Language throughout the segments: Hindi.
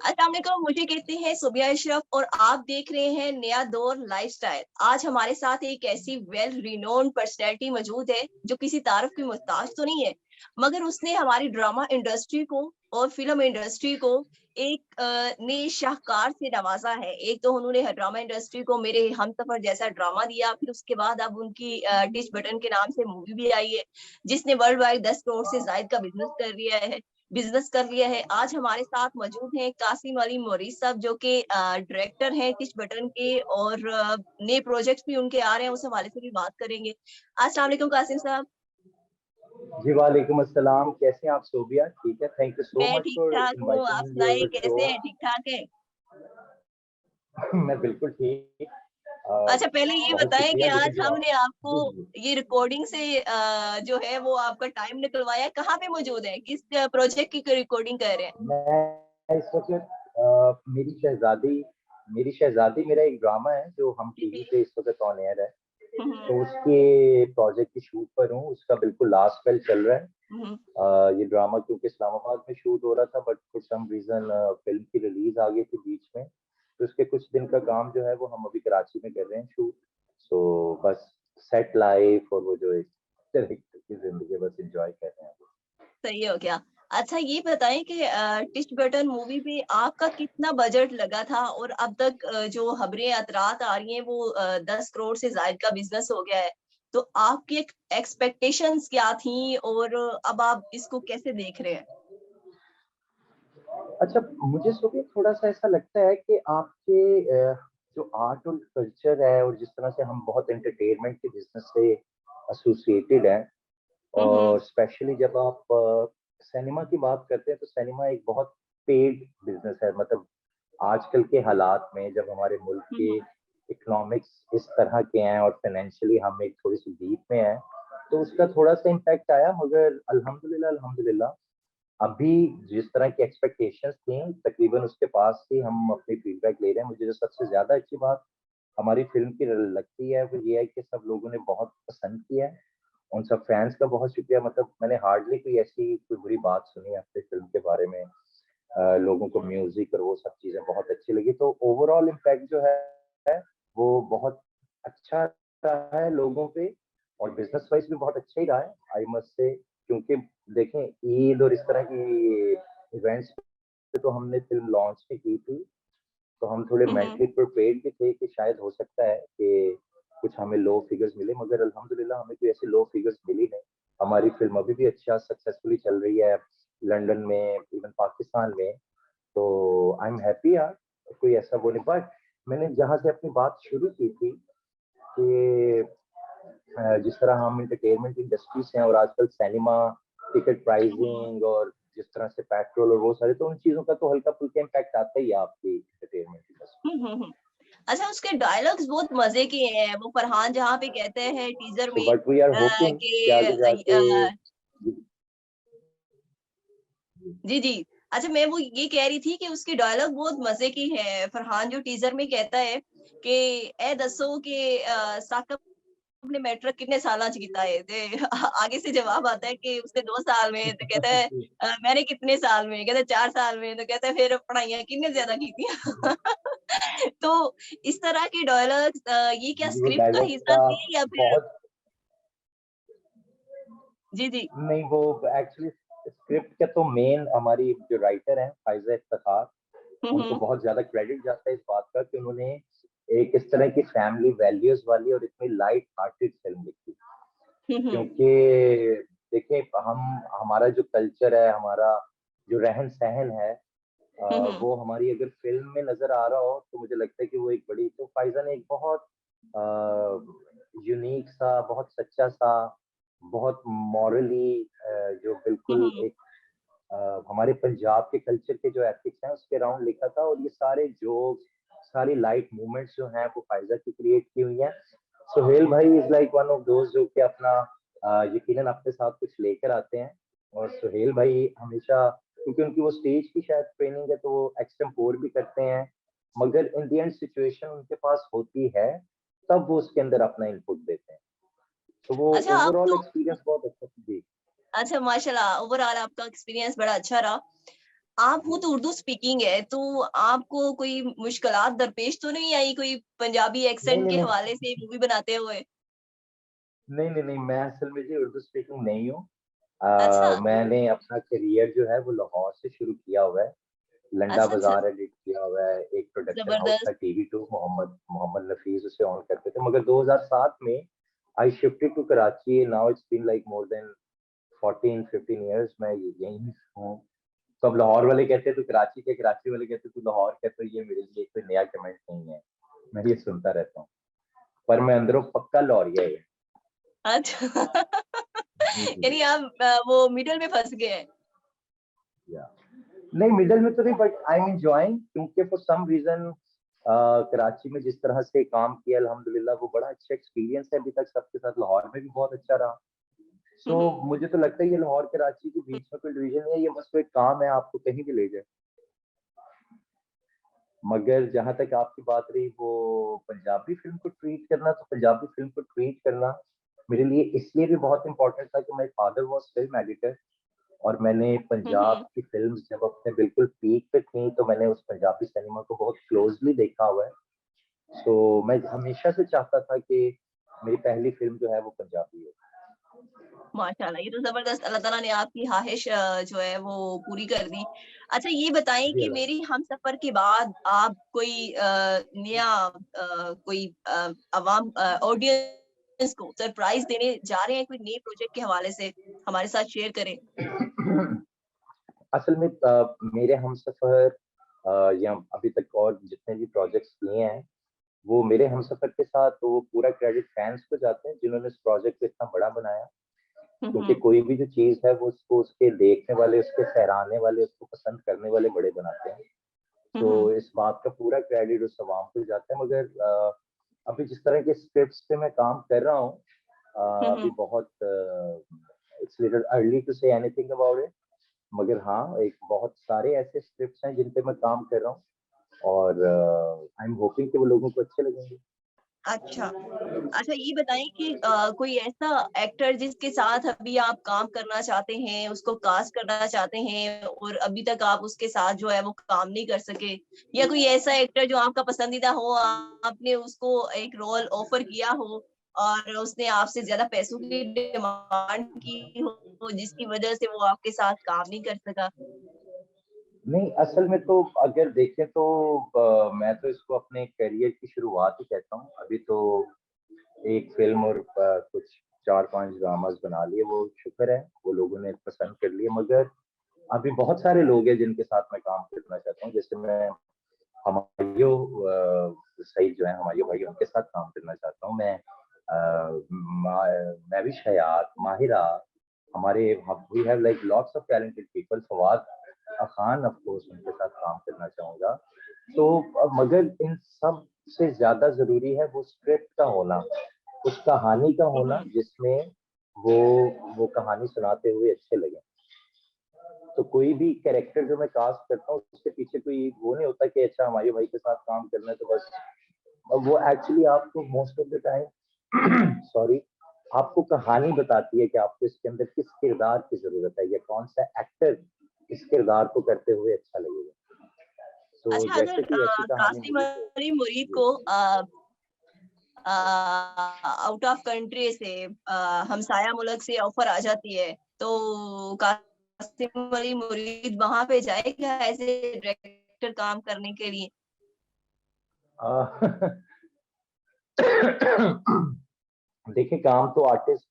अस्सलाम वालेकुम, मुझे कहते हैं सुबिया अशरफ और आप देख रहे हैं नया दौर लाइफस्टाइल। आज हमारे साथ एक ऐसी वेल रिनोन पर्सनैलिटी मौजूद है जो किसी तारीफ की मोहताज तो नहीं है, मगर उसने हमारी ड्रामा इंडस्ट्री को और फिल्म इंडस्ट्री को एक नए शाहकार से नवाजा है। एक तो उन्होंने ड्रामा इंडस्ट्री को मेरे हमसफर जैसा ड्रामा दिया, फिर उसके बाद अब उनकी डिश बटन के नाम से मूवी भी आई है, जिसने वर्ल्ड वाइड 10 करोड़ से ज्यादा का बिजनेस कर लिया है। आज हमारे साथ मौजूद हैं कासिम अली मोरीस साहब, जो कि डायरेक्टर हैं किश बटन के, और नए प्रोजेक्ट्स भी उनके आ रहे हैं, उस हवाले से भी बात करेंगे। अस्सलाम वालेकुम कासिम साहब। जी वालेकुम अस्सलाम। कैसे हैं आप सोबिया? ठीक है, थैंक यू सो मैं मच ठीक फॉर ठाक हूँ, इनवाइटिंग आप मी इन सुनाइए योर शो। कैसे हैं? ठीक ठाक है? मैं बिल्कुल ठीक। अच्छा, पहले ये बहुत बताएं कि शुक्रिया लेकिन आज जो आप हमने आपको जी जी ये रिकॉर्डिंग से जो है वो आपका टाइम निकलवाया। कहाँ पे मौजूद है, किस प्रोजेक्ट की रिकॉर्डिंग कर रहे हैं? मैं इस वक्त मेरी शहजादी मेरा एक ड्रामा है जो हम जी टीवी जी। पे इस वक्त ऑन एयर है। हम्म तो उसके प्रोजेक्ट की शूट पर हूँ, उसका बिल्कुल लास्ट बेल चल रहा है। हम्म। ये ड्रामा क्योंकि इस्लामाबाद में शूट हो रहा था, but for some reason film की रिलीज आ गई थी बीच में। तो उसके कुछ दिन का काम जो है वो हम अभी कराची में कर रहे हैं शूट। सो बस सेट लाइफ और वो जो एक तरह की जिंदगी बस एंजॉय कर रहे हैं। सही हो गया। अच्छा, ये बताएं कि टिच बटन मूवी पे आपका कितना बजट लगा था, और अब तक जो खबरें अतरात आ रही हैं वो 10 करोड़ से ज्यादा का बिजनेस हो गया है। तो आपकी एक्सपेक्टेशंस क्या थी, और अब आप इसको कैसे देख रहे हैं? अच्छा, मुझे सुबह थोड़ा सा ऐसा लगता है कि आपके जो आर्ट और कल्चर है और जिस तरह से हम बहुत एंटरटेनमेंट के बिजनेस से एसोसिएटेड हैं, हम्म और स्पेशली जब आप सिनेमा की बात करते हैं तो सिनेमा एक बहुत पेड बिजनेस है। मतलब आजकल के हालात में जब हमारे मुल्क के हम्म इकोनॉमिक्स इस तरह के हैं और फाइनेंशियली हम एक थोड़ी सी डीप में हैं, तो उसका थोड़ा सा इम्पैक्ट आया। मगर अल्हम्दुलिल्लाह अल्हम्दुलिल्लाह अभी जिस तरह की एक्सपेक्टेशंस थी तकरीबन उसके पास ही हम अपनी फीडबैक ले रहे हैं। मुझे जो सबसे ज्यादा अच्छी बात हमारी फिल्म की लगती है वो ये है कि सब लोगों ने बहुत पसंद किया है। उन सब फैंस का बहुत शुक्रिया। मतलब मैंने हार्डली कोई ऐसी कोई बुरी बात सुनी अपनी फिल्म के बारे में। लोगों को म्यूजिक और वो सब चीजें बहुत अच्छी लगी। तो ओवरऑल इम्पैक्ट जो है वो बहुत अच्छा रहा है लोगों पे, और बिजनेस वाइज भी बहुत अच्छा ही रहा है आई मस्ट से। क्योंकि देखें, ईद और इस तरह की इवेंट्स पे तो हमने फिल्म लॉन्च भी की थी, तो हम थोड़े हम्म। मेंटली प्रिपेयर्ड भी थे कि शायद हो सकता है कि कुछ हमें लो फिगर्स मिले। मगर अल्हम्दुलिल्लाह हमें कोई ऐसी लो फिगर्स मिली नहीं। हमारी फिल्म अभी भी अच्छा सक्सेसफुली चल रही है लंदन में, इवन पाकिस्तान में। तो आई एम हैप्पी यार, कोई ऐसा वो नहीं। बट मैंने जहाँ से अपनी बात शुरू की थी कि जिस तरह हम एंटरटेनमेंट इंडस्ट्री से हैं और आजकल सिनेमा टिकट हम्म प्राइसिंग और जिस तरह से पेट्रोल और वो सारे, तो उन चीजों का तो हल्का फुल्का इम्पैक्ट आता ही है आपकी एंटरटेनमेंट इंडस्ट्री। हम्म। अच्छा, उसके डायलॉग्स बहुत मजे के हैं। वो फरहान जहाँ पे कहते हैं टीजर सो में बट वी आर होपिंग कि कि आगे जाके जी जी। अच्छा, मैं वो ये कह रही थी कि उसकी डायलॉग बहुत मजे की है। फरहान जो टीजर में कहता है कि ए दसो कि साकब ने मैट्रिक कितने साल च कीता है, ते आगे से जवाब आता है कि उसने 2 साल में। तो कहता है मैंने कितने साल में? कहता है 4 साल में। तो कहता है फिर पढ़ाइयाँ कितने ज्यादा की थी? तो इस तरह के डायलॉग्स ये क्या वो स्क्रिप्ट का डायलॉग हिस्सा का थे या फिर? बहुत जी जी। नहीं, वो एक्चुअली स्क्रिप्ट का तो मेन हमारी जो राइटर हैं फाइजा इफ्तिखार, उनको हम्म बहुत ज्यादा क्रेडिट जाता है इस बात का कि उन्होंने एक इस तरह की फैमिली वैल्यूज वाली और इतनी लाइट हार्टेड फिल्म लिखी। हम्म क्योंकि देखिए, हम हमारा जो कल्चर है, हमारा जो रहन सहन है, हम्म वो हमारी अगर फिल्म में नजर आ रहा हो तो मुझे लगता है कि वो एक बड़ी, तो फाइजा ने एक बहुत यूनिक सा, बहुत सच्चा सा, बहुत मॉरली जो बिल्कुल हम्म एक हमारे पंजाब के कल्चर के जो एथिक्स हैं उसके अराउंड लिखा था। और ये सारे जोक्स, सारी लाइट मूवमेंट्स जो हैं वो फाइजा की क्रिएट की हुई हैं। सुहेल भाई इज लाइक वन ऑफ दोस्त जो कि अपना यकीनन अपने साथ कुछ लेकर आते हैं। और सुहेल भाई हमेशा, क्योंकि उनकी वो स्टेज की शायद ट्रेनिंग है, तो वो एक्सटेम्पोर भी करते हैं। मगर इन दी एंड सिचुएशन उनके पास होती है तब वो उसके अंदर अपना इनपुट देते हैं। तो वो अच्छा, आप ओवरऑल तो एक्सपीरियंस बहुत अच्छा जी। अच्छा, माशाल्लाह, ओवरऑल आपका एक्सपीरियंस बड़ा अच्छा रहा। आप हो तो उर्दू स्पीकिंग है, तो आपको कोई मुश्किलात दरपेश तो नहीं आई कोई पंजाबी नहीं, एक्सेंट नहीं, के नहीं। हवाले से मूवी बनाते हुए? नहीं, नहीं, नहीं, मैं असल में जी उर्दू स्पीकिंग नहीं हूँ। अच्छा, मैंने अपना करियर जो है वो लाहौर से शुरू किया हुआ है। लंडा अच्छा, अच्छा, बाज़ार एडिट किया हुआ है, एक प्रोडक्शन हाउस था ज़बरदस्त। टीवी टू, मोहम्मद मोहम्मद नफीस उसे ऑन करते थे। मगर 2007 में I shifted to Karachi, now it's been like more than 14-15 years मैं यहीं हूँ। तो अब लाहौर वाले कहते हैं तू कराची के, कराची वाले कहते हैं तू लाहौर के, तो ये मेरे लिए कोई नया कमेंट नहीं है। मैं ये सुनता रहता हूँ, पर मैं अंदरों पक्का लाहौरिया ही अच्छा। हूँ। जी, जी। यानी आप वो मिडल में फँस गए हैं। या नहीं, मिडल में तो नहीं, बट आई एम एंजॉयिंग, क्योंकि फॉर सम रीजन कराची में जिस तरह से काम किया अल्हम्दुलिल्लाह वो बड़ा अच्छा एक्सपीरियंस है अभी तक सबके साथ। लाहौर में भी बहुत अच्छा रहा। हुँ, सो हुँ। मुझे तो लगता है ये लाहौर कराची के बीच में कोई डिवीजन है, ये बस कोई काम है आपको कहीं भी ले जाए। मगर जहां तक आपकी बात रही वो पंजाबी फिल्म को ट्रीट करना, तो पंजाबी फिल्म को ट्रीट करना मेरे लिए इसलिए भी बहुत इंपॉर्टेंट था कि my father was film editor, और मैंने हुँ, हुँ। पंजाब की फिल्म्स जब अपने बिल्कुल पीक पे थी तो मैंने उस पंजाबी सिनेमा को बहुत क्लोजली देखा हुआ है। तो मैं हमेशा से चाहता था कि मेरी पहली फिल्म जो है वो पंजाबी हो। माशाल्लाह, ये तो ज़बरदस्त, अल्लाह ताला ने आपकी ख़्वाहिश जो है वो पूरी कर दी। अच्छा, ये बताएँ जी कि अलहमद। मेरी हमसफ़र के बाद आप कोई नया कोई अवाम ऑडियंस को सरप्राइज़ देने जा रहे हैं कोई नए प्रोजेक्ट के हवाले से? हमारे साथ शेयर करें। असल में मेरे हमसफर या अभी तक और जितने भी प्रोजेक्ट्स किए हैं वो मेरे हमसफर के साथ, तो वो पूरा क्रेडिट फैंस को जाते हैं जिन्होंने इस प्रोजेक्ट को इतना बड़ा बनाया। हुँ, क्योंकि हुँ। कोई भी जो चीज है वो उसको उसके देखने वाले, उसके सराहने वाले, उसको पसंद करने वाले बड़े बनाते हैं। हुँ, तो हुँ। इस बात का पूरा क्रेडिट उस अवाम को जाता है। मगर अभी जिस तरह के स्क्रिप्ट्स पे मैं काम कर रहा हूँ, हुँ, अभी हुँ। बहुत it's little early to say anything about it. मगर हाँ, एक बहुत सारे ऐसे स्क्रिप्ट्स हैं जिन पे मैं काम कर रहा हूँ, और आई एम होपिंग कि वो लोगों को अच्छे लगेंगे। अच्छा। अच्छा, ये बताएँ कि कोई ऐसा एक्टर जिसके साथ अभी आप काम करना चाहते हैं, उसको कास्ट करना चाहते हैं और अभी तक आप उसके साथ जो है वो काम नहीं कर सके? या कोई ऐसा एक्टर जो आपका पसंदीदा हो, आपने उसको एक रोल ऑफ़र किया हो और उसने आपसे ज़्यादा पैसों की डिमांड की हो, जिसकी वज़ह से वो आपके साथ काम नहीं कर सका? नहीं, असल में तो अगर देखें तो मैं तो इसको अपने करियर की शुरुआत ही कहता हूँ। अभी तो एक फ़िल्म और कुछ 4-5 ड्रामास बना लिए, वो शुक्र है, वो लोगों ने पसंद कर लिए। मगर अभी बहुत सारे लोग हैं जिनके साथ मैं काम करना चाहता हूँ। जैसे मैं हमायूं सईद जो है, हमायूं भाई, उनके साथ काम करना चाहता हूँ मैं। महविश हयात, माहिरा, हमारे we have like lots of talented people. Fawad Khan of course, उनके साथ काम करना चाहूंगा। तो मगर इन सब से ज्यादा जरूरी है वो स्क्रिप्ट का होना, उस कहानी का हुँ, होना हुँ। जिसमें वो वो कहानी सुनाते हुए अच्छे लगे। तो कोई भी कैरेक्टर जो मैं कास्ट करता हूँ उसके पीछे कोई वो नहीं होता कि अच्छा हमारे भाई के साथ काम करना है तो बस। अब वो एक्चुअली आपको most of the time sorry, आपको कहानी बताती है कि आपको इसके अंदर किस किरदार की जरूरत है या कौन सा एक्टर इस किरदार को करते हुए अच्छा लगेगा। तो अच्छा, अगर जैसे कोई ऐसी कहानी कासिम मिली तो अली मुरीद जी। को आउट ऑफ कंट्री से हमसाया मुल्क से ऑफर आ जाती है, तो कासिम अली मुरीद वहाँ पे जाएगा एज़ ए डायरेक्टर काम करने के लिए? अ, देखिए, काम तो आर्टिस्ट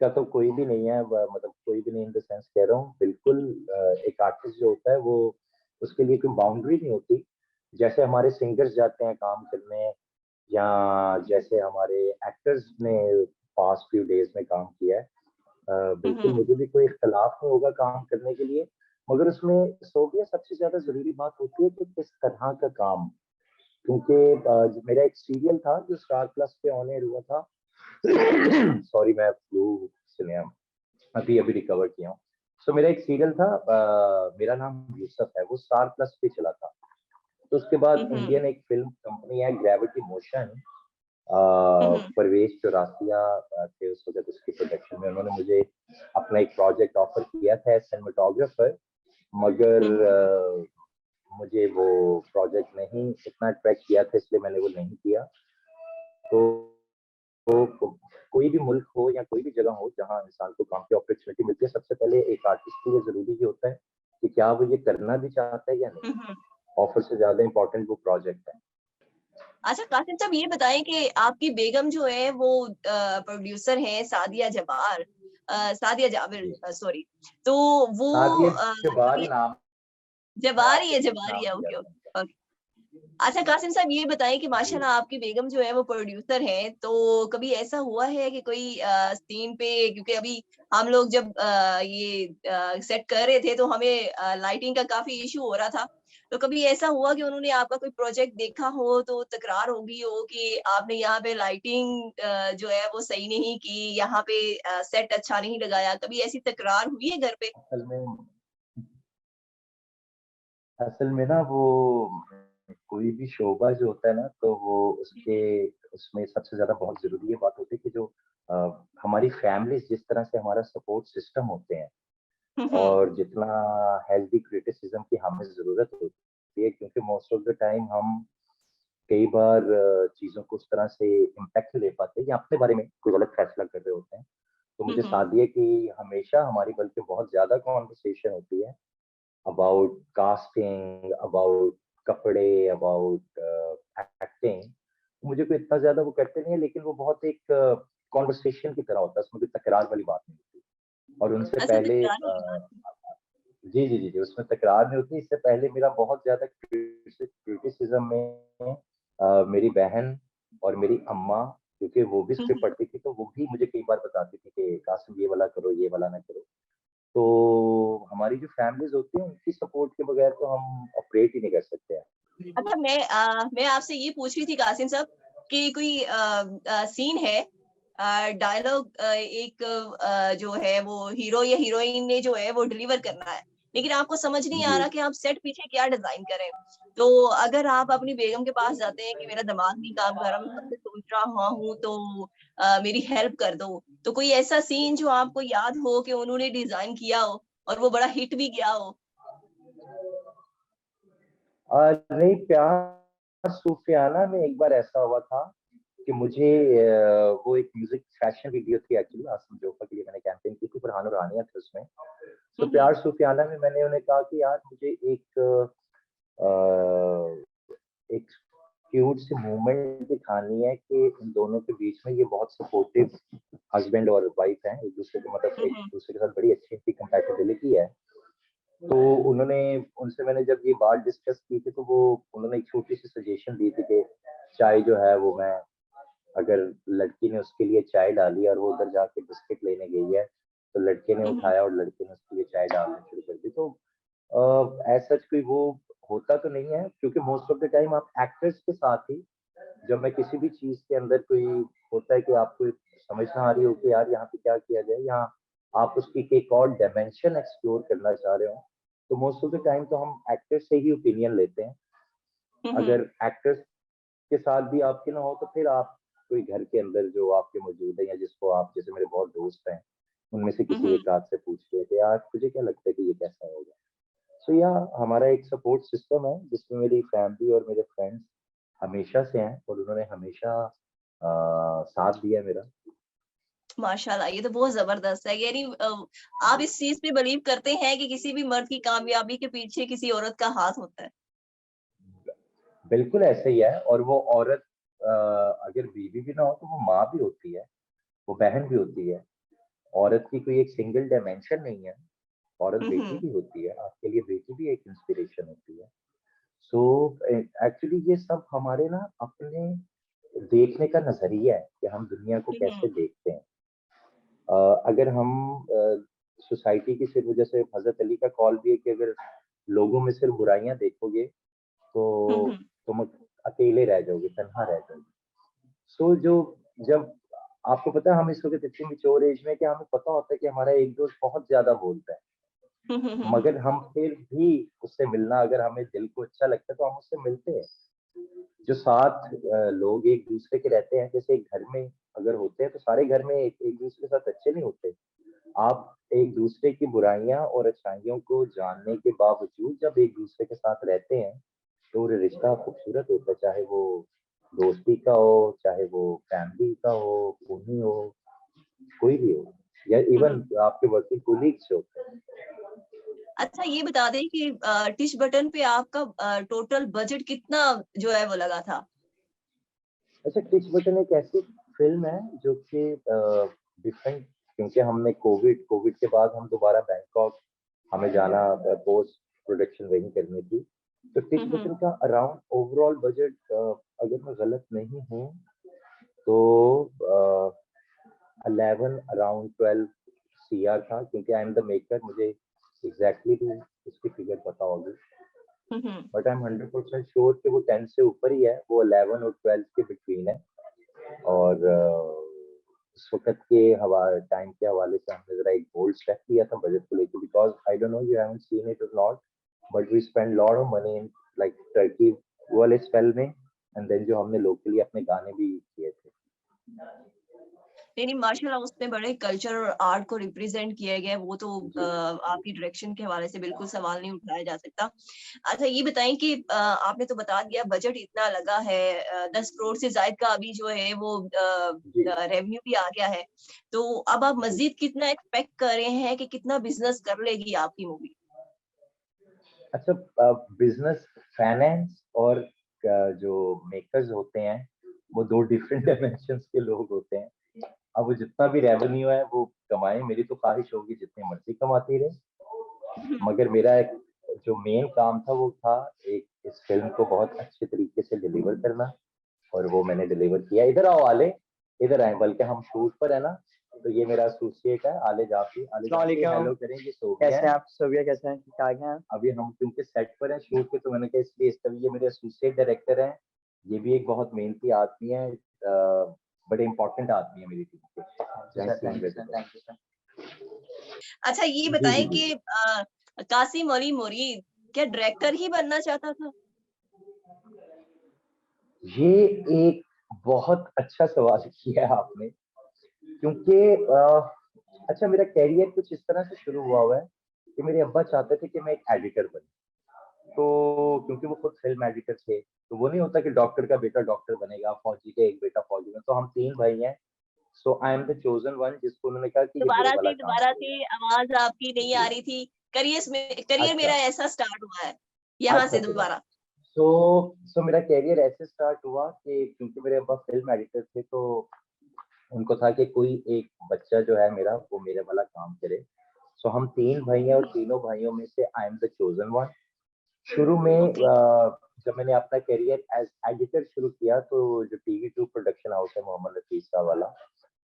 का तो कोई भी नहीं है, मतलब कोई भी नहीं इन द सेंस कह रहा हूँ बिल्कुल। एक आर्टिस्ट जो होता है वो, उसके लिए कोई बाउंड्री नहीं होती। जैसे हमारे सिंगर्स जाते हैं काम करने, या जैसे हमारे एक्टर्स ने पास्ट फ्यू डेज में काम किया है, हुँ, बिल्कुल हुँ। मुझे भी कोई इख्तलाफ नहीं होगा काम करने के लिए। मगर उसमें सोबिया सबसे ज्यादा जरूरी बात होती है कि किस तरह का काम। क्योंकि मेरा एक सीरियल था जो स्टार प्लस पे ऑन एयर हुआ था। सॉरी, मैं फ्लू से नया अभी अभी रिकवर किया हूँ। सो मेरा एक सीरियल था, मेरा नाम यूसुफ है, वो स्टार प्लस पे चला था। तो उसके हुँ, बाद हुँ। इंडियन एक फिल्म कंपनी है ग्रेविटी मोशन, हुँ, हुँ। परवेज चौरासिया थे उस वक्त उसकी प्रोडक्शन में। उन्होंने मुझे अपना एक प्रोजेक्ट ऑफर किया था एज सिनेमाटोग्राफर। मगर हम्म, मुझे वो प्रोजेक्ट नहीं इतना अट्रैक्ट किया था, इसलिए मैंने वो नहीं किया। तो कोई भी मुल्क हो या कोई भी जगह हो जहाँ इंसान को काम की अपॉर्चुनिटी मिलती है, सबसे पहले एक आर्टिस्ट के लिए ज़रूरी ये होता है कि क्या वो ये करना भी चाहता है या नहीं। हम्म। ऑफर से ज़्यादा इम्पोर्टेंट वो प्रोजेक्ट है। अच्छा कासिम साहब ये बताएं कि आपकी बेगम जो है वो प्रोड्यूसर हैं सादिया जबार, सादिया जाबिर, जी, सॉरी। तो वो सादिया जबार कभी नाम है, जबारी है, आर्टिस्ट जबारी नाम है, दिया ओके था उनका। ओके। अच्छा कासिम साहब ये बताएं कि जी। माशाल्लाह आपकी बेगम जो है वो प्रोड्यूसर हैं, तो कभी ऐसा हुआ है कि कोई सीन पे, क्योंकि अभी हम लोग जब ये सेट कर रहे थे तो हमें लाइटिंग का काफी इशू हो रहा था। तो कभी ऐसा हुआ कि उन्होंने आपका कोई प्रोजेक्ट देखा हो तो तकरार हो गई हो कि आपने यहाँ पे लाइटिंग जो है वो सही नहीं की, यहाँ पे सेट अच्छा नहीं लगाया, कभी ऐसी तकरार हुई है घर पे? असल में असल में ना वो कोई भी शोबा जो होता है ना, तो वो उसके उसमें सबसे ज़्यादा बहुत ज़रूरी ये बात होती है कि जो हमारी फैमिलीज़ जिस तरह से हमारा सपोर्ट सिस्टम होते हैं हम्म, और जितना हेल्दी क्रिटिसिज्म की हमें ज़रूरत होती है, क्योंकि मोस्ट ऑफ द टाइम हम कई बार चीज़ों को उस तरह से इम्पैक्ट ले पाते हैं या अपने बारे में कोई गलत फैसला कर रहे होते हैं। तो मुझे हम्म, साथ दिए कि हमेशा हमारी बल्कि बहुत ज़्यादा कॉन्वर्सेशन होती है अबाउट कास्टिंग, अबाउट कपड़े, अबाउट एक्टिंग। मुझे कोई इतना ज़्यादा वो करते नहीं है, लेकिन वो बहुत एक कॉन्वर्सेशन की तरह होता है, उसमें कोई तकरार वाली बात नहीं होती। और उनसे अच्छा पहले तकरार वाली बात है। जी, जी, जी, जी, उसमें तकरार नहीं होती। इससे पहले मेरा बहुत ज़्यादा क्रिटिसिज़्म में मेरी बहन और मेरी अम्मा, क्योंकि वो भी स्क्रिप्ट हम्म, पढ़ती थी, तो वो भी मुझे कई बार बताती थी कि कासिम ये वाला करो, ये वाला ना करो। तो हमारी जो फैमिलीज़ होती हैं, उनकी सपोर्ट के बगैर तो हम ऑपरेट ही नहीं कर सकते हैं। अच्छा मैं आपसे ये पूछ रही थी कासिम साहब कि कोई सीन है, डायलॉग एक जो है वो हीरो या हीरोइन ने जो है वो डिलीवर करना है, लेकिन आपको समझ नहीं आ जी। रहा कि आप सेट पीछे क्या डिजाइन करें। तो अगर आप अपनी बेगम के पास जाते हैं कि मेरा दिमाग नहीं काम कर रहा, मैं कब से सोच रहा हूँ, तो मेरी हेल्प कर दो, तो कोई ऐसा सीन जो आपको याद हो कि उन्होंने डिजाइन किया हो और वो बड़ा हिट भी गया हो? नहीं, प्यार सूफियाना में एक बार ऐसा हुआ था कि मुझे वो एक म्यूजिक फैशन वीडियो थी एक्चुअली, आसिम जोफा के लिए मैंने कैंपेन की थी, फरहान रानिया थे उसमें। तो हम्म, प्यार सूफियाना में मैंने उन्हें कहा कि यार मुझे एक क्यूट सी मूवमेंट दिखानी है कि इन दोनों के बीच में ये बहुत सपोर्टिव हस्बैंड और वाइफ हैं, एक दूसरे के मतलब एक हम्म, दूसरे के साथ बड़ी अच्छी इनकी कंपैटिबिलिटी है। तो उन्होंने उनसे मैंने जब ये बात डिस्कस की थी, तो वो उन्होंने एक छोटी सी सजेशन दी थी कि चाय जो है वो मैं, अगर लड़की ने उसके लिए चाय डाली और वो उधर जाके बिस्किट लेने गई है, तो लड़के ने हम्म, उठाया और लड़के ने उसके लिए चाय डालना शुरू कर दी। तो एज सच कोई वो होता तो नहीं है, क्योंकि मोस्ट ऑफ द टाइम आप एक्टर्स के साथ ही, जब मैं किसी भी चीज के अंदर कोई होता है कि आपको समझ ना आ रही हो कि यार यहाँ पे क्या किया जाए, यहाँ आप उसकी एक और डायमेंशन एक्सप्लोर करना चाह रहे हो, तो मोस्ट ऑफ द टाइम तो हम एक्टर्स से ही ओपिनियन लेते हैं। हम्म, अगर एक्टर्स के साथ भी आपके ना हो, तो फिर आप कोई घर के अंदर जो आपके मौजूद है या जिसको आप, जैसे मेरे बहुत दोस्त हैं, उनमें से किसी हम्म, एक आध से पूछ लिया कि यार तुझे क्या लगता है कि ये कैसा होगा। सो या हमारा एक सपोर्ट सिस्टम है जिसमें मेरी फैमिली और मेरे फ्रेंड्स हमेशा से हैं और उन्होंने हमेशा साथ दिया मेरा। माशाल्लाह, ये तो बहुत जबरदस्त है। यानी आप इस चीज पे बिलीव करते हैं कि किसी भी मर्द की कामयाबी के पीछे किसी औरत का हाथ होता है? बिल्कुल ऐसे ही है, और वो औरत अगर बीवी भी ना हो तो वो माँ भी होती है, वो बहन भी होती है। औरत की कोई एक सिंगल डायमेंशन नहीं है, औरत बेटी हम्म, भी होती है, आपके लिए बेटी भी एक इंस्पिरेशन होती है। सो एक्चुअली ये सब हमारे ना अपने देखने का नजरिया है कि हम दुनिया को हम्म, कैसे देखते हैं। अगर हम सोसाइटी की सिर्फ, जैसे हजरत अली का कॉल भी है कि अगर लोगों में सिर्फ बुराइयां देखोगे तो हम्म, तुम अकेले रह जाओगे, तन्हा रह जाओगे। सो जो जब आपको पता है हम इस वक्त इतनी मिच्योर एज में कि हमें पता होता है कि हमारा एक दोस्त बहुत ज्यादा बोलता है, हम्म, मगर हम फिर भी उससे मिलना, अगर हमें दिल को अच्छा लगता है तो हम उससे मिलते हैं। जो साथ लोग एक दूसरे के रहते हैं, जैसे एक घर में अगर होते हैं तो सारे घर में एक दूसरे के साथ अच्छे नहीं होते, आप एक दूसरे की बुराइयां और अच्छाइयों को जानने के बावजूद जब एक दूसरे के साथ रहते हैं तो वो रिश्ता खूबसूरत होता है, चाहे वो दोस्ती का हो, चाहे वो फैमिली का हो, खूनी हो, कोई भी हो, या इवन आपके वर्किंग कोलीग्स हो। अच्छा ये बता दें कि टिश बटन पे आपका टोटल बजट कितना जो है वो लगा था? अच्छा, टिच बटन एक ऐसी फिल्म है जो कि डिफरेंट, क्योंकि हमने कोविड के बाद हम दोबारा बैंकॉक, हमें जाना पोस्ट प्रोडक्शन वहीं करनी थी। तो टिच बटन का अराउंड ओवरऑल बजट, अगर मैं गलत नहीं हूँ तो 11 अराउंड 12 सीआर था, क्योंकि आई एम द मेकर, मुझे एग्जैक्टली इसकी फिगर पता होगी, बट आई एम 100% श्योर कि वो 10 से ऊपर ही है, वो 11 और 12 के बिटवीन है। और उस वक्त के टाइम के हवाले से हमने जरा एक बोल्ड स्टेप लिया था बजट को लेकर, because I don't know you haven't seen it और not, but we spend lot of money in like Turkey वाले स्पेल में, एंड देन जो हमने लोकली अपने गाने भी किए थे। नहीं माशाल्लाह उसमें बड़े कल्चर और आर्ट को रिप्रेजेंट किया गया है, वो तो आपकी डायरेक्शन के हवाले से बिल्कुल सवाल नहीं उठाया जा सकता। अच्छा ये बताएं कि आपने तो बता दिया बजट इतना लगा है, 10 करोड़ से ज्यादा का अभी जो है वो रेवेन्यू भी आ गया है, तो अब आप मजीद कितना एक्सपेक्ट कर रहे हैं कि कितना बिजनेस कर लेगी आपकी मूवी? अच्छा, बिजनेस, फाइनेंस और जो मेकर्स होते हैं वो दो डिफरेंट डायमेंशंस के लोग होते हैं। अब वो जितना भी रेवेन्यू है वो कमाए, मेरी तो ख्वाहिश होगी जितनी मर्जी कमाती रहे, मगर मेरा एक जो मेन काम था वो था एक इस फिल्म को बहुत अच्छे तरीके से डिलीवर करना, और वो मैंने डिलीवर किया। इधर आओ आले, इधर आए, बल्कि हम शूट पर है ना, तो ये मेरा एसोसिएट है आले जाफी। आले जाफी हेलो करेंगे, सोफिया कैसे है। हैं आप? सोबिया कैसे हैं? ठीक-ठाक हैं? अभी हम क्योंकि सेट पर हैं शूट पे, तो मैंने कहा इसलिए इस ये मेरे एसोसिएट डायरेक्टर हैं, ये भी एक बहुत मेहनती आदमी है, बड़े इंपॉर्टेंट आदमी है मेरी टीम के। अच्छा ये जी जी बताएं जी। कि कासिम अली मुरीद क्या डायरेक्टर ही बनना चाहता था? ये एक बहुत अच्छा सवाल किया है आपने, क्योंकि अच्छा, मेरा कैरियर कुछ इस तरह से शुरू हुआ है कि मेरे अब्बा चाहते थे कि मैं एक एडिटर बनूं, तो क्योंकि वो खुद फिल्म एडिटर थे, तो वो नहीं होता कि डॉक्टर का बेटा डॉक्टर बनेगा, फौजी का एक बेटा फौजी में, तो हम तीन भाई हैं। So I am the chosen one, जिसको उन्होंने कहा कि ये मेरे वाला काम दोबारा करेगा। से आवाज आपकी नहीं आ जी। रही थी। करियर अच्छा मेरा ऐसा स्टार्ट हुआ है, यहाँ अच्छा से अच्छा। दोबारा। सो सो मेरा कैरियर ऐसे स्टार्ट हुआ कि क्योंकि मेरे अब्बा फिल्म एडिटर थे, तो उनको था कि कोई एक बच्चा जो है मेरा वो मेरे वाला काम करे। सो हम तीन भाई हैं और तीनों भाइयों में से आई एम द चोजन वन। शुरू में ओके। जब मैंने अपना करियर एज एडिटर शुरू किया, तो जो टीवी2 प्रोडक्शन हाउस है मोहम्मद रफीक साहब वाला,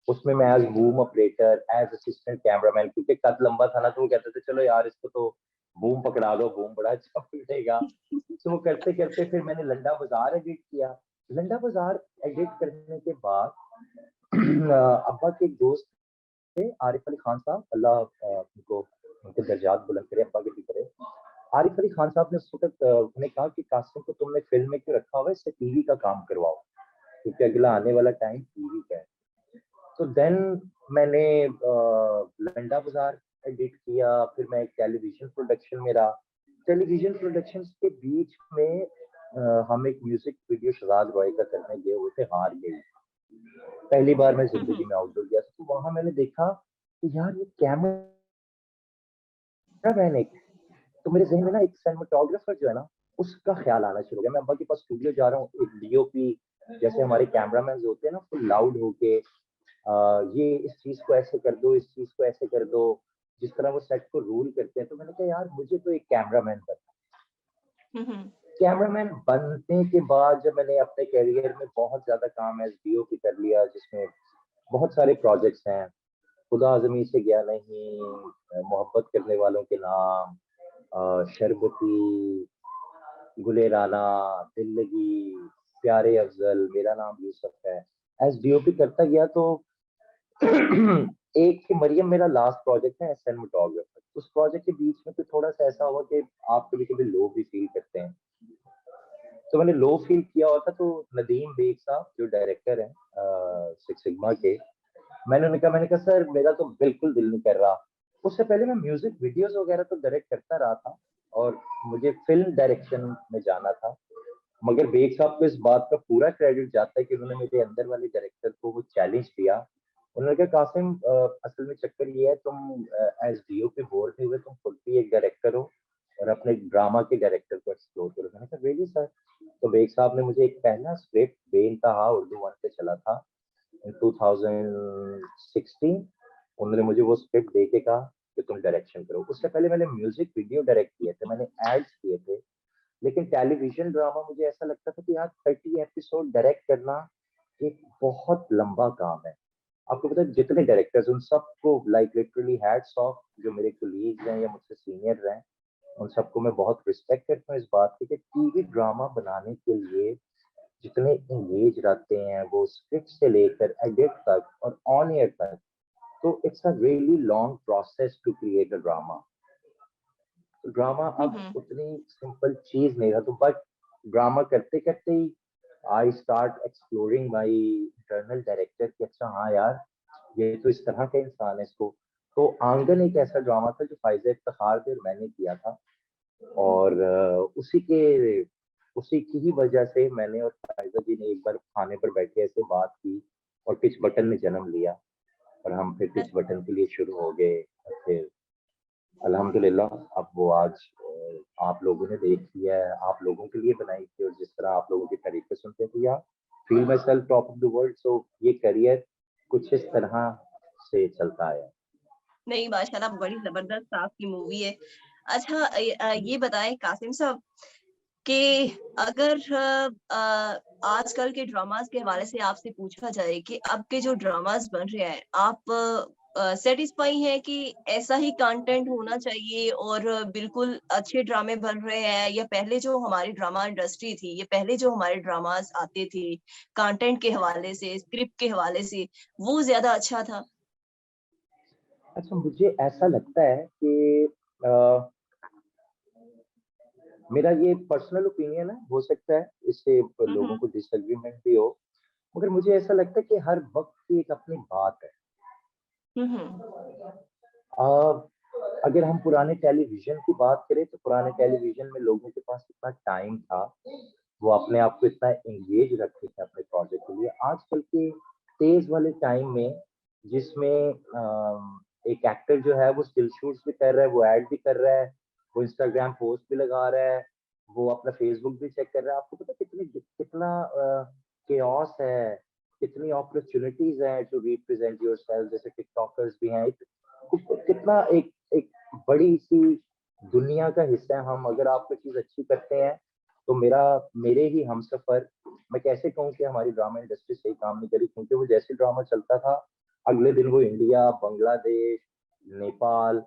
उसमें मैं as boom operator, as assistant cameraman, क्योंकि कद लंबा था ना, तो वो कहते थे चलो यार इसको तो बूम पकड़ा दो, बूम बड़ा अच्छा पकड़ेगा। तो वो करते करते फिर मैंने लंडा बाजार एडिट किया। लंडा बाजार एडिट करने के बाद अब्बा के एक दोस्त थे, आरिफ अली खान साहब, अल्लाह उनको उनके दर्जात बुलंद करे, अब्बा के भी करे। आरिफ अली खान साहब ने उस वक्त उन्हें कहा कि कासिम को तुमने फिल्म में क्यों रखा हुआ है, इससे टीवी का काम करवाओ, क्योंकि अगला आने वाला टाइम टीवी का है। तो देन मैंने लंडा बाजार एडिट किया, फिर मैं एक टेलीविजन प्रोडक्शन में रहा। टेलीविजन प्रोडक्शन के बीच में हम एक म्यूजिक वीडियो शहजाद रॉय का करने गए हुए थे, हार गई। पहली बार मैं जिंदगी में आउटडोर गया, तो वहां मैंने देखा कि यार ये कैमरा मैन एक, तो मेरे जहन में ना एक सिनेमाटोग्राफर जो है ना, उसका ख्याल आना शुरू हो गया। मैं अब्बा के पास स्टूडियो जा रहा हूँ, एक डीओपी जैसे हमारे कैमरामैन होते हैं ना, फुल लाउड होके ये इस चीज को ऐसे कर दो, इस चीज को ऐसे कर दो, जिस तरह वो सेट को रूल करते हैं। तो मैंने कहा यार मुझे तो एक कैमरामैन बनना। कैमरामैन बनने के बाद जब मैंने अपने करियर में बहुत ज्यादा काम एज डीओपी कर लिया, जिसमें बहुत सारे प्रोजेक्ट्स हैं, खुदा आजमी से गया नहीं, मोहब्बत करने वालों के नाम, शरबती, गुले राना, दिल लगी, प्यारे अफजल, मेरा नाम यूसुफ है, एज डीओपी करता गया। तो एक ही मरियम मेरा लास्ट प्रोजेक्ट है एज सिनेमेटोग्राफर। उस प्रोजेक्ट के बीच में तो थोड़ा सा ऐसा हुआ कि आप कभी कभी लो भी फील करते हैं, तो मैंने लो फील किया हुआ था। तो नदीम बेग साहब जो डायरेक्टर हैं सिक्स सिग्मा के, मैंने कहा सर मेरा तो बिल्कुल दिल नहीं कर रहा। उससे पहले मैं म्यूजिक वीडियोस वगैरह तो डायरेक्ट करता रहा था और मुझे फिल्म डायरेक्शन में जाना था। मगर बेग साहब को इस बात का पूरा क्रेडिट जाता है कि उन्होंने मेरे अंदर वाले डायरेक्टर को वो चैलेंज दिया। उन्होंने कहा कासिम असल में चक्कर ये है तुम एज डीओपी बोर नहीं हुए, तुम खुद भी एक डायरेक्टर हो और अपने ड्रामा के डायरेक्टर को एक्सप्लोर करो। मैंने कहा रियली सर। तो बेग साहब ने मुझे एक पहला स्क्रिप्ट बेइंतहा उर्दू वन पे चला था इन 2016। उन्होंने मुझे वो स्क्रिप्ट दे के कहा कि तुम डायरेक्शन करो। उससे पहले मैंने म्यूजिक वीडियो डायरेक्ट किए थे, मैंने एड्स किए थे। लेकिन टेलीविजन ड्रामा मुझे ऐसा लगता था कि यार 30 एपिसोड डायरेक्ट करना एक बहुत लंबा काम है। आपको पता है जितने डायरेक्टर्स उन सबको लाइक लिटरली हैट्स ऑफ, जो मेरे कोलीग्स हैं या मुझसे सीनियर हैं उन सबको मैं बहुत रिस्पेक्ट करता हूँ इस बात की कि टीवी ड्रामा बनाने के लिए जितने इंगेज रहते हैं वो स्क्रिप्ट से लेकर एडिट तक और ऑन एयर तक, तो it's a really long process to create a drama. Drama अब हम्म। उतनी सिंपल चीज नहीं रहा। तो बट ड्रामा करते करते ही I start exploring my internal director कि अच्छा हाँ यार ये तो इस तरह का इंसान है इसको। तो आंगन एक ऐसा ड्रामा था जो फायज़ इफ्तिखार थे और मैंने किया था। और उसी की ही वजह से मैंने और फायजा जी ने एक बार खाने पर बैठे ऐसे बात की और पिच बटन ने जन्म लिया और हम फिर पिच बटन के लिए शुरू हो गए। और फिर अल्हम्दुलिल्लाह अब वो आज आप लोगों ने देख लिया है, आप लोगों के लिए बनाई थी और जिस तरह आप लोगों की तारीफें सुनते थे या feel myself top of the world. So ये करियर कुछ इस तरह से चलता है। नहीं, माशाल्लाह बड़ी जबरदस्त आपकी मूवी है। अच्छा, ये बताएं कासिम साहब कि अगर आजकल के ड्रामास के हवाले से आपसे पूछा जाए कि अब के जो ड्रामास बन रहे हैं, आप सेटिस्फाई हैं कि ऐसा ही कंटेंट होना चाहिए और बिल्कुल अच्छे ड्रामे बन रहे हैं, या पहले जो हमारी ड्रामा इंडस्ट्री थी, ये पहले जो हमारे ड्रामास आते थे कंटेंट के हवाले से, स्क्रिप्ट के हवाले से, वो ज्यादा अच्छा था? अच्छा मुझे ऐसा लगता है कि मेरा ये पर्सनल ओपिनियन है, हो सकता है इससे लोगों हम्म। को डिसएग्रीमेंट भी हो, मगर मुझे ऐसा लगता है कि हर वक्त की एक अपनी बात है। हम्म। अ, अगर हम पुराने टेलीविजन की बात करें तो पुराने टेलीविजन में लोगों के पास इतना टाइम था, वो अपने आप को इतना एंगेज रखते थे अपने प्रोजेक्ट के लिए। आजकल के तेज वाले टाइम में जिसमें एक एक्टर जो है वो स्टिल शूट्स भी कर रहा है, वो एड भी कर रहा है, वो इंस्टाग्राम पोस्ट भी लगा रहा है, वो अपना फेसबुक भी चेक कर रहा है। आपको पता है कितना केओस है, कितनी अपॉर्चुनिटीज हैं टू रिप्रेजेंट योरसेल्फ। जैसे टिकटॉकर्स भी हैं, कितना एक एक बड़ी सी दुनिया का हिस्सा है हम। अगर आप कोई चीज अच्छी करते हैं तो मेरे ही हमसफर, मैं कैसे कहूँ कि हमारी ड्रामा इंडस्ट्री सही काम नहीं करी, क्योंकि वो जैसे ड्रामा चलता था अगले दिन वो इंडिया, बांग्लादेश, नेपाल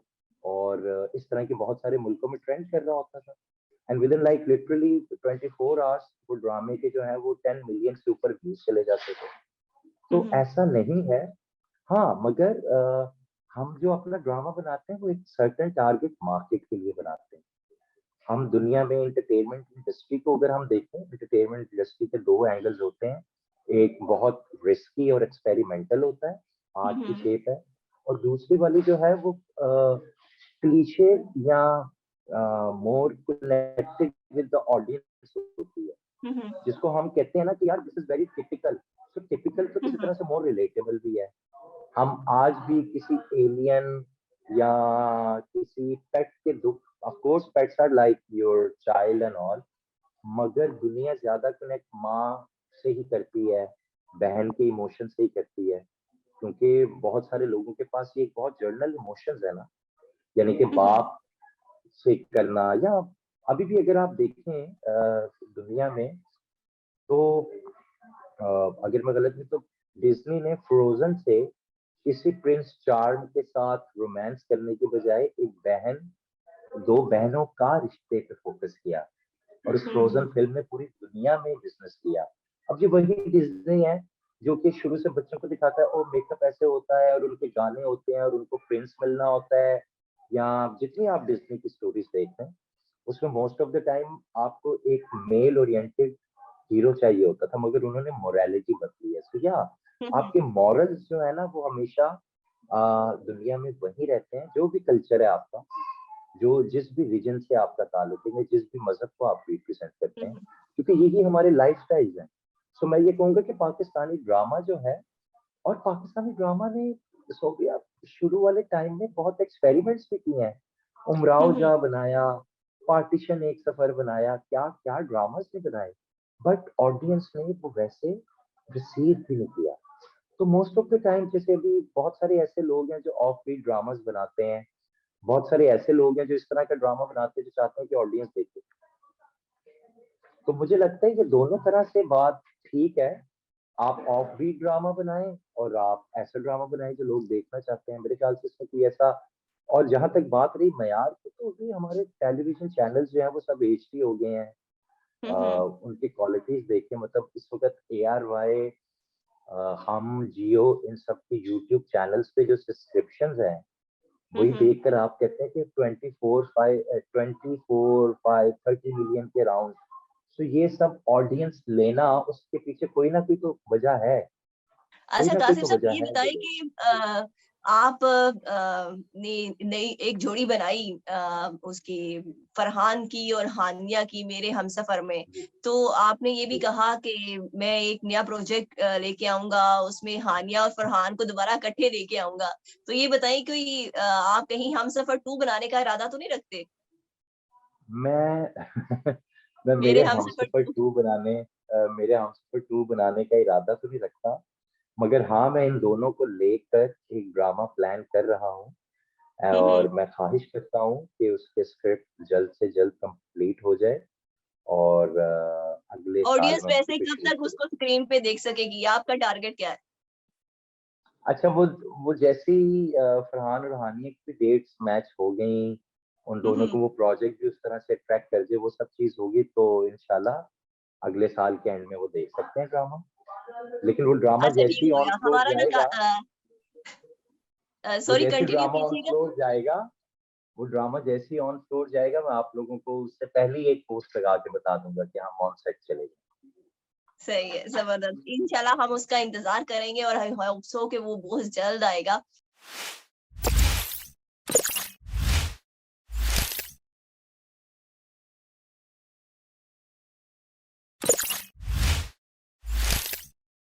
और इस तरह के बहुत सारे मुल्कों में ट्रेंड कर रहा होता था। And with in like literally 24 hours वो ड्रामे के जो है वो 10 मिलियन से ऊपर व्यूज चले जाते थे। तो हम्म। ऐसा नहीं है। हाँ मगर हम जो अपना ड्रामा बनाते हैं वो एक सर्टेन टारगेट मार्केट के लिए बनाते हैं। हम दुनिया में एंटरटेनमेंट इंडस्ट्री को अगर हम देखें, एंटरटेनमेंट इंडस्ट्री के दो एंगल्स होते हैं। एक बहुत रिस्की और एक्सपेरिमेंटल होता है, आज की हम्म। शेप है, और दूसरी वाली जो है वो क्लीशे या more connected with the audience होती है, हम्म। जिसको हम कहते हैं ना कि यार दिस इज वेरी टिपिकल। तो टिपिकल तो किसी हम्म। तरह से मोर रिलेटेबल भी है। हम आज भी किसी एलियन या किसी पेट के दुख, of course pets are like your child and all, मगर दुनिया ज्यादा कनेक्ट माँ से ही करती है, बहन के इमोशन से ही करती है। क्योंकि बहुत सारे लोगों के पास ये एक बहुत जर्नल इमोशंस है ना, यानी कि हम्म। बाप से करना, या अभी भी अगर आप देखें दुनिया में तो अगर मैं गलत नहीं तो डिज्नी ने फ्रोजन से किसी प्रिंस चार्म के साथ रोमांस करने के बजाय एक बहन, दो बहनों का रिश्ते पे फोकस किया और इस फ्रोजन हम्म। फिल्म ने पूरी दुनिया में बिजनेस किया। अब ये वही डिज्नी है जो कि शुरू से बच्चों को दिखाता है और मेकअप ऐसे होता है और उनके गाने होते हैं और उनको प्रिंस मिलना होता है, या जितनी आप डिज्नी की स्टोरीज देख रहे हैं उसमें मोस्ट ऑफ द टाइम आपको एक मेल ओरिएंटेड हीरो चाहिए होता था, मगर उन्होंने मोरालिटी बदली है। तो या आपके मॉरल्स जो है ना वो हमेशा दुनिया में वही रहते हैं, जो भी कल्चर है आपका, जो जिस भी रीजन से आपका ताल्लुक है, जिस भी मजहब को आप रिप्रेजेंट करते हैं, क्योंकि यही हमारे लाइफ स्टाइल है। सो मैं ये कहूंगा कि पाकिस्तानी ड्रामा जो है, और पाकिस्तानी ड्रामा ने सोबिया शुरू वाले टाइम में बहुत एक्सपेरिमेंट्स भी किए हैं। उमराव जहाँ बनाया, पार्टीशन एक सफर बनाया, क्या क्या ड्रामास ने बनाए, बट ऑडियंस ने वो वैसे रिसीव भी नहीं किया। तो मोस्ट ऑफ द टाइम जैसे अभी बहुत सारे ऐसे लोग हैं जो ऑफ बीट ड्रामास बनाते हैं, बहुत सारे ऐसे लोग हैं जो इस तरह का ड्रामा बनाते हैं जो चाहते हैं कि ऑडियंस देखे। तो मुझे लगता है कि दोनों तरह से बात ठीक है। आप ऑफ बीट ड्रामा बनाएं और आप ऐसा ड्रामा बनाएं जो लोग देखना चाहते हैं। मेरे ख्याल से इसमें कोई ऐसा, और जहां तक बात रही मयार की, तो भी हमारे टेलीविजन चैनल्स जो हैं वो सब एचडी हो गए हैं। उनकी क्वालिटीज देखें, मतलब इस वक्त ARY, हम, जियो, इन सब के यूट्यूब चैनल्स पे जो सब्सक्रिप्शंस हैं, वही देखकर आप कहते हैं कि 24, 5, 30 मिलियन के अराउंड। तो ये सब ऑडियंस लेना, उसके पीछे कोई ना कोई तो वजह है, कोई अच्छा ना कोई कासिम तो साहब, वजह ये है बताइए जरूर। कि जी। आप ने नई एक जोड़ी बनाई उसकी, फरहान की और हानिया की, मेरे हमसफर में। जी। तो आपने ये भी जी। कहा कि मैं एक नया प्रोजेक्ट लेके आऊंगा, उसमें हानिया और फरहान को दोबारा इकट्ठे लेके आऊंगा। तो ये बताइए कोई आप कहीं हमसफर 2 बनाने का इरादा तो नहीं रखते? मैं मैं मेरे हमसफर 2। मेरे हमसफर टू बनाने का इरादा तो नहीं रखता, मगर हाँ मैं इन दोनों को लेकर एक ड्रामा प्लान कर रहा हूँ। और मैं ख्वाहिश करता हूँ कि उसके स्क्रिप्ट जल्द से जल्द कंप्लीट हो जाए, और अगले साल ऑडियंस हम वैसे उसको कब शूट तक करें। उसको स्क्रीन पे देख सकेगी? आपका टारगेट क्या है? अच्छा, वो जैसे ही फरहान और हानिया की डेट्स मैच हो गई, उन दोनों को हम्म। वो प्रोजेक्ट भी उस तरह से अट्रैक्ट कर दे, वो सब चीज होगी, तो इंशाल्लाह अगले साल के एंड में वो देख सकते हैं ड्रामा। लेकिन वो ड्रामा अच्छा जैसे ठीक ही हो ऑन गया फ्लोर हमारा जाएगा, वो सॉरी, जैसे कंटिन्यू ड्रामा ऑन कीजिएगा। फ्लोर जाएगा, वो ड्रामा जैसे ही ऑन फ्लोर जाएगा, मैं आप लोगों को उससे पहले ही एक पोस्ट लगा के बता दूंगा कि हम ऑन सेट चले गए। सही है, जबरदस्त। इंशाल्लाह हम उसका इंतजार करेंगे और आई होप सो कि वो बहुत जल्द आएगा।